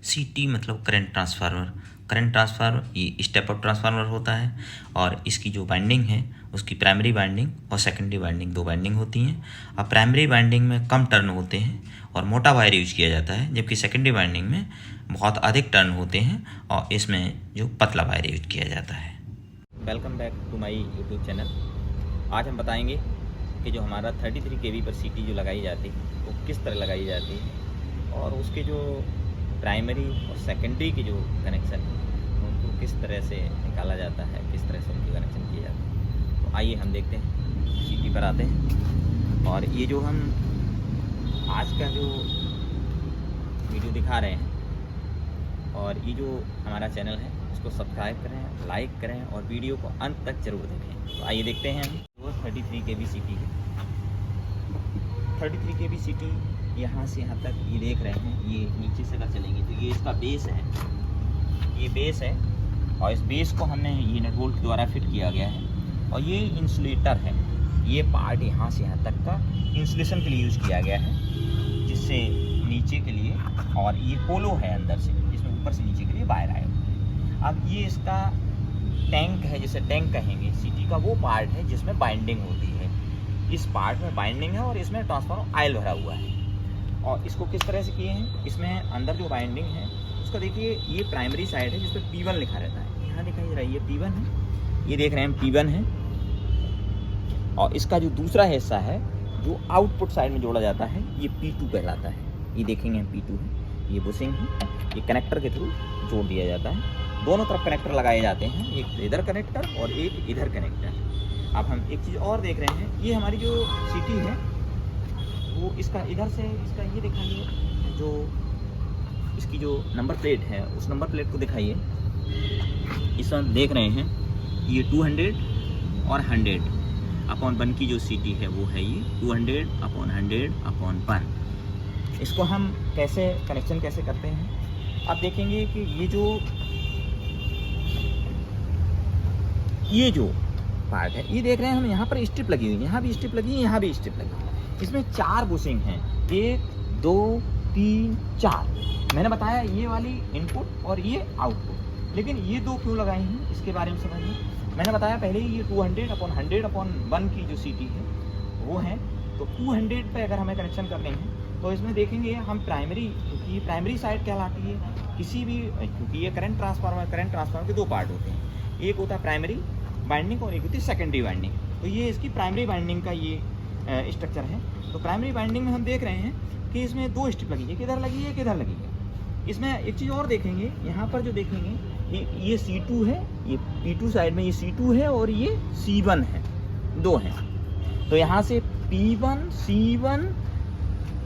सीटी मतलब current transformer. Current transformer ये स्टेप अप ट्रांसफार्मर होता है और इसकी जो वाइंडिंग है उसकी प्राइमरी वाइंडिंग और सेकेंडरी वाइंडिंग दो वाइंडिंग होती हैं। अब प्राइमरी वाइंडिंग में कम टर्न होते हैं और मोटा वायर यूज किया जाता है, जबकि सेकेंडरी वाइंडिंग में बहुत अधिक टर्न होते हैं और इसमें जो पतला वायर यूज किया जाता है। Welcome back to my YouTube channel. आज हम बताएंगे कि जो हमारा 33 kV पर सीटी जो लगाई जाती है वो किस तरह लगाई जाती है और उसके जो प्राइमरी और सेकेंडरी के जो कनेक्शन है उनको किस तरह से निकाला जाता है, किस तरह से उनके कनेक्शन किए जाते हैं। तो आइए हम देखते हैं, सीटी पर आते हैं और ये जो हम आज का जो वीडियो दिखा रहे हैं और ये जो हमारा चैनल है उसको सब्सक्राइब करें, लाइक करें और वीडियो को अंत तक जरूर देखें। तो आइए देखते हैं हम। वो 33 kV सीटी है। 33 kV सीटी यहाँ से यहाँ तक ये देख रहे हैं, ये नीचे से अगर चलेंगे तो ये इसका बेस है, ये बेस है और इस बेस को हमने ये नट बोल्ट द्वारा फिट किया गया है और ये इंसुलेटर है। ये पार्ट यहाँ से यहाँ तक का इंसुलेशन के लिए यूज़ किया गया है, जिससे नीचे के लिए, और ये पोलो है अंदर से जिसमें ऊपर से नीचे के लिए वायर आए हुए हैं। अब ये इसका टैंक है, जिसे टैंक कहेंगे। सीटी का वो पार्ट है जिसमें बाइंडिंग होती है। इस पार्ट में बाइंडिंग है और इसमें ट्रांसफार्मर ऑयल भरा हुआ है। और इसको किस तरह से किए हैं, इसमें अंदर जो बाइंडिंग है उसका देखिए, ये प्राइमरी साइड है जिसपे P1 लिखा रहता है। यहाँ दिखाई दे रहा है, ये P1 है, ये देख रहे हैं P1 है। और इसका जो दूसरा हिस्सा है जो आउटपुट साइड में जोड़ा जाता है, ये P2 कहलाता है। ये देखेंगे हम P2 है, ये बुशिंग है, ये कनेक्टर के थ्रू जोड़ दिया जाता है। दोनों तरफ कनेक्टर लगाए जाते हैं, एक इधर कनेक्टर और एक इधर कनेक्टर। अब हम एक चीज़ और देख रहे हैं, ये हमारी जो सीटी है वो इसका इधर से इसका ये दिखाइए, जो इसकी जो नंबर प्लेट है उस नंबर प्लेट को दिखाइए। इस वक्त देख रहे हैं ये 200 और 100/1 की जो सीटी है वो है ये 200/100/1। इसको हम कैसे कनेक्शन कैसे करते हैं, आप देखेंगे कि ये जो पार्ट है, ये देख रहे हैं हम, यहाँ पर स्ट्रिप लगी हुई है, यहाँ भी स्ट्रिप लगी है, यहाँ भी स्ट्रिप लगी है। इसमें 4 बुशिंग हैं, 1 2 3 4। मैंने बताया ये वाली इनपुट और ये आउटपुट, लेकिन ये दो क्यों लगाई हैं इसके बारे में समझिए। मैंने बताया पहले ही, ये 200/100/1 की जो सीटी है वो है। तो 200 पे अगर हमें कनेक्शन करने हैं तो इसमें देखेंगे हम प्राइमरी, क्योंकि ये प्राइमरी साइड कहलाती है किसी भी, क्योंकि ये करंट ट्रांसफार्मर के दो पार्ट होते हैं, एक होता है प्राइमरी वाइंडिंग और एक होती है सेकेंडरी वाइंडिंग। तो ये इसकी प्राइमरी वाइंडिंग का ये स्ट्रक्चर है। तो प्राइमरी वाइंडिंग में हम देख रहे हैं कि इसमें 2 स्ट्रिप लगी है, एक इधर लगी है, एक इधर लगी है। इसमें एक चीज़ और देखेंगे, यहाँ पर जो देखेंगे ये C2 है, ये P2 साइड में ये C2 है और ये C1 है, 2 हैं। तो यहाँ से P1 C1,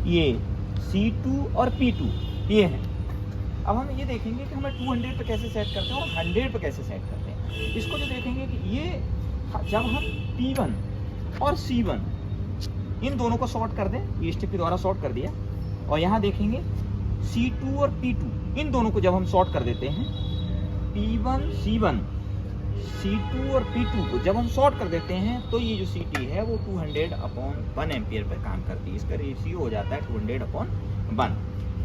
ये C2 और P2 ये है। अब हम ये देखेंगे कि हमें 200 पे कैसे सेट करते हैं और 100 पे कैसे सेट करते हैं। इसको जो देखेंगे कि ये जब हम P1 और C1 इन दोनों को शॉर्ट कर दें, ये स्ट्रिप के द्वारा शॉर्ट कर दिया, और यहाँ देखेंगे C2 और P2 इन दोनों को जब हम शॉर्ट कर देते हैं, P1 C1 C2 और P2 को जब हम शॉर्ट कर देते हैं, तो ये जो सीटी है वो 200/1 एम्पियर पर काम करती है। इसका रेशियो हो जाता है 200/1।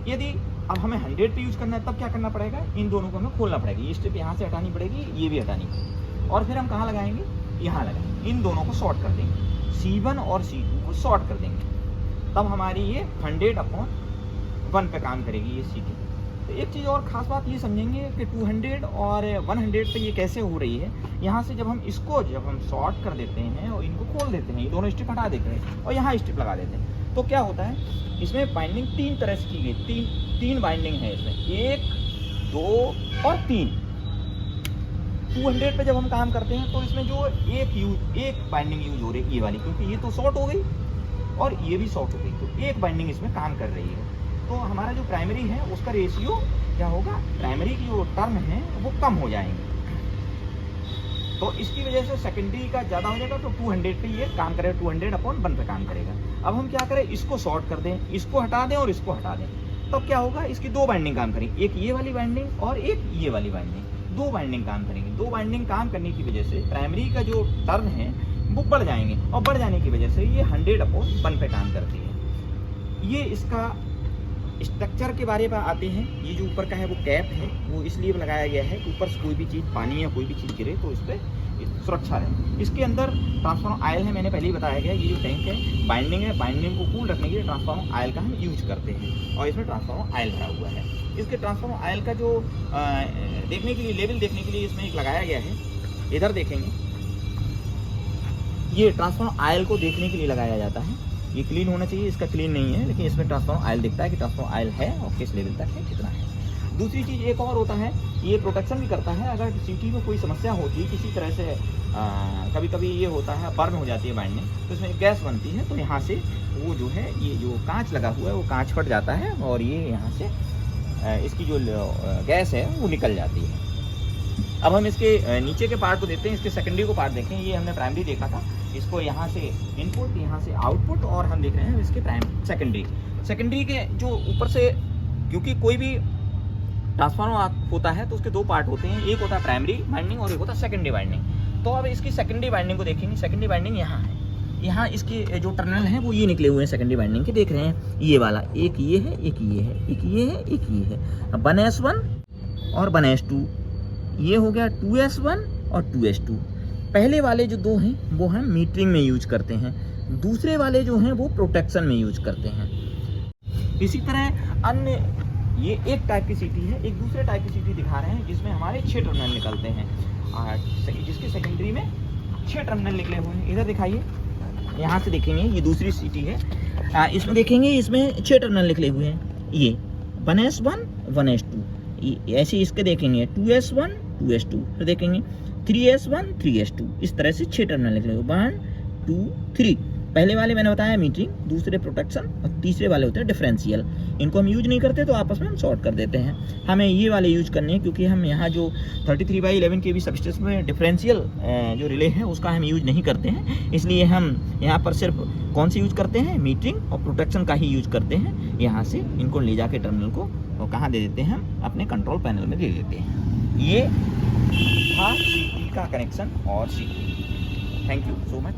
यदि अब हमें 100 पे यूज़ करना है तब क्या करना पड़ेगा, इन दोनों को हमें खोलना पड़ेगा। ये स्ट्रिप यहाँ से हटानी पड़ेगी, ये भी हटानी पड़ेगी, और फिर हम कहाँ लगाएंगे, यहाँ लगाएंगे। इन दोनों को शॉर्ट कर देंगे, C1 और C2 को शॉर्ट कर देंगे, तब हमारी ये 100/1 पे काम करेगी ये सीटी। तो एक चीज़ और ख़ास बात ये समझेंगे कि 200 और 100 पे ये कैसे हो रही है। यहाँ से जब हम शॉर्ट कर देते हैं और इनको खोल देते हैं, ये दोनों स्ट्रिप हटा देते हैं और यहाँ स्ट्रिप लगा देते हैं, तो क्या होता है, इसमें बाइंडिंग 3 तरह से की गई। तीन बाइंडिंग है इसमें, 1 2 और 3। 200 पे जब हम काम करते हैं तो इसमें जो एक बाइंडिंग यूज हो रही है, ये वाली, क्योंकि ये तो शॉर्ट हो गई और ये भी शॉर्ट हो गई, तो एक बाइंडिंग इसमें काम कर रही है। तो हमारा जो प्राइमरी है उसका रेशियो क्या होगा, प्राइमरी की जो टर्म है वो कम हो जाएंगे, तो इसकी वजह से सेकेंडरी का ज़्यादा हो जाएगा। तो 200 पे ये काम करेगा, 200/1 पे काम करेगा। अब हम क्या करें, इसको शॉर्ट कर दें, इसको हटा दें और इसको हटा दें, तब क्या होगा, इसकी 2 बाइंडिंग काम करेंगी, एक ये वाली बाइंडिंग और एक ये वाली बाइंडिंग। 2 बाइंडिंग काम करेंगे। 2 बाइंडिंग काम करने की वजह से प्राइमरी का जो टर्न है वो बढ़ जाएंगे, और बढ़ जाने की वजह से ये 100/1 पे काम करती है। ये इसका स्ट्रक्चर के बारे में आते हैं, ये जो ऊपर का है वो कैप है, वो इसलिए लगाया गया है कि ऊपर से कोई भी चीज़, पानी या कोई भी चीज़ गिरे तो इस पर सुरक्षा रहे। इसके अंदर ट्रांसफार्मर ऑयल है, मैंने पहले ही बताया गया। ये जो टैंक है बाइंडिंग है, बाइंडिंग को कूल रखने के लिए ट्रांसफार्मर ऑयल का हम यूज करते हैं और इसमें ट्रांसफार्मर ऑयल भरा हुआ है। इसके ट्रांसफार्मर ऑयल का जो देखने के लिए, लेवल देखने के लिए इसमें एक लगाया गया है, इधर देखेंगे, ये ट्रांसफार्मर ऑयल को देखने के लिए लगाया जाता है। ये क्लीन होना चाहिए, इसका क्लीन नहीं है, लेकिन इसमें ट्रांसफार्मर ऑयल दिखता है कि ट्रांसफार्मर ऑयल है और किस लेवल तक है, कितना है। दूसरी चीज़ एक और होता है, ये प्रोटेक्शन भी करता है। अगर सिटी में कोई समस्या होती है किसी तरह से, कभी कभी ये होता है बर्न हो जाती है बाइंडिंग, तो इसमें गैस बनती है, तो यहाँ से वो जो है, ये जो कांच लगा हुआ है वो कांच फट जाता है और ये यहाँ से इसकी जो गैस है वो निकल जाती है। अब हम इसके नीचे के पार्ट को देखते हैं, इसके सेकेंडरी को पार्ट देखें। ये हमने प्राइमरी देखा था, इसको यहाँ से इनपुट, यहाँ से आउटपुट, और हम देख रहे हैं इसके सेकेंडरी। सेकेंडरी के जो ऊपर से, क्योंकि कोई भी ट्रांसफार्मर होता है तो उसके दो पार्ट होते हैं, एक होता है प्राइमरी बाइंडिंग और एक होता है सेकेंडरी बाइंडिंग। तो अब इसकी सेकेंडरी बाइंडिंग को देखेंगे। सेकेंडरी बाइंडिंग यहाँ है, यहाँ इसके जो टर्मिनल हैं वो ये निकले हुए हैं सेकेंडरी बाइंडिंग के, देख रहे हैं ये वाला, एक ये है, एक ये है, एक ये है, एक ये है। 1S1 और 1S2, ये हो गया 2S1 और 2S2। पहले वाले जो दो हैं वो हम मीटरिंग में यूज करते हैं, दूसरे वाले जो हैं वो प्रोटेक्शन में यूज करते हैं। इसी तरह अन्य, ये एक टाइप की सीटी है, एक दूसरे टाइप की सीटी दिखा रहे हैं जिसमें हमारे 6 टर्मिनल निकलते हैं, जिसके सेकेंडरी में 6 टर्मिनल निकले हुए हैं। इधर दिखाइए, यहाँ से देखेंगे, ये दूसरी सीटी है, इसमें देखेंगे इसमें 6 टर्मिनल निकले हुए हैं। ये 1S1 1S2, ऐसे इसके देखेंगे 2S1 2S2, फिर देखेंगे 3S1 3S2, इस तरह से 6 टर्मिनल निकले हुए, 1 2 3। पहले वाले मैंने बताया मीटरिंग, दूसरे प्रोटेक्शन और तीसरे वाले होते हैं डिफरेंशियल। इनको हम यूज नहीं करते तो आपस में हम शॉर्ट कर देते हैं। हमें ये वाले यूज करने हैं क्योंकि हम यहाँ जो 33/11 kV सबस्टेशन में डिफरेंशियल जो रिले है उसका हम यूज नहीं करते हैं, इसलिए हम यहाँ पर सिर्फ कौन सी यूज करते हैं, मीटरिंग और प्रोटेक्शन का ही यूज करते हैं। यहाँ से इनको ले जाके टर्मिनल को और कहाँ दे देते हैं, हम अपने कंट्रोल पैनल में दे देते हैं। ये था सीटी का कनेक्शन और सीटी। Thank you so much.